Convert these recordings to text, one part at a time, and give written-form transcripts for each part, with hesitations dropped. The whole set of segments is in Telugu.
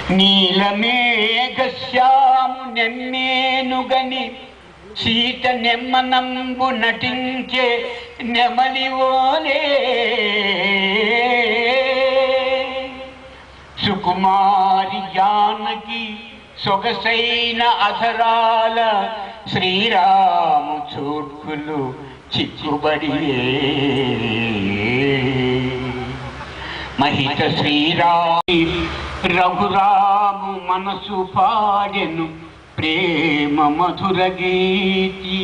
నీలమేఘశ్యాము నెమ్మేనుగని సీత నెమ్మనంబు నటించే నెమలివోలే సుకుమారి జానకి సొగసైన అధరాల శ్రీరాము చూడ్కులు చిక్కుబడియే మహిత శ్రీరామి రఘురాము మనసు పాడెను ప్రేమ మధుర గీతి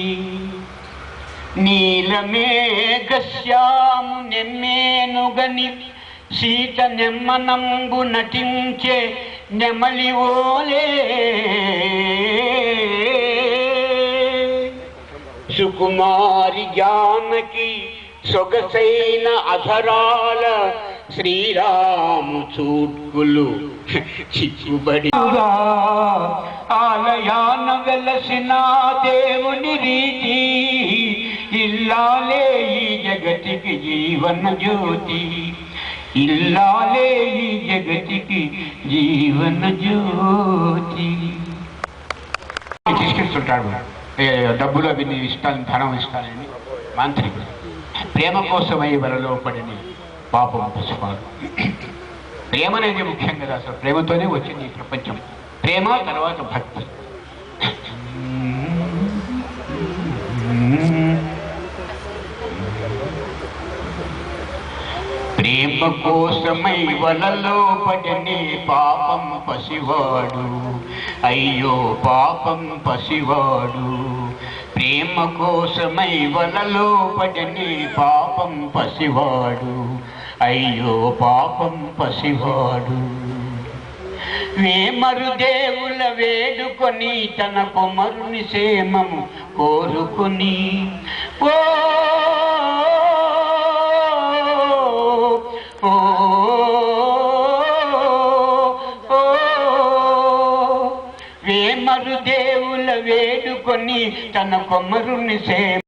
నీలమేఘశ్యాము నెమ్మేనుగని సీత నెమ్మనంబు నటించే నెమలివోలే సుకుమారి జానకి సొగసైన అధరాల శ్రీరాము చూడ్కులు చిక్కుబడిగా ఆలయాన వెలసిన దేవుని రీతి ఇల్లాలే ఈ జగతికి జీవన జ్యోతి ఇల్లాలే ఈ జగతికి జీవన జ్యోతి తీసుకెళ్తుంటాడు డబ్బులు అవి ఇష్టాలని ధనం ఇష్టాలని మాంత్రికుడు ప్రేమ కోసమై వరలో పడిని పాపం పసిపాడు ప్రేమ అనేది ముఖ్యం కదా అసలు ప్రేమతోనే వచ్చింది ఈ ప్రపంచం ప్రేమ తర్వాత భక్తి ప్రేమ కోసమై వలలో పడని పాపం పసివాడు అయ్యో పాపం పసివాడు ప్రేమ కోసమై వలలో పడని పాపం పసివాడు అయ్యో పాపం పసివాడు వేమరు దేవుల వేడుకొని తన కొమరుని సేమము కోరుకొని ఓ వేమరు దేవుల వేడుకొని తన కొమరుని సేమ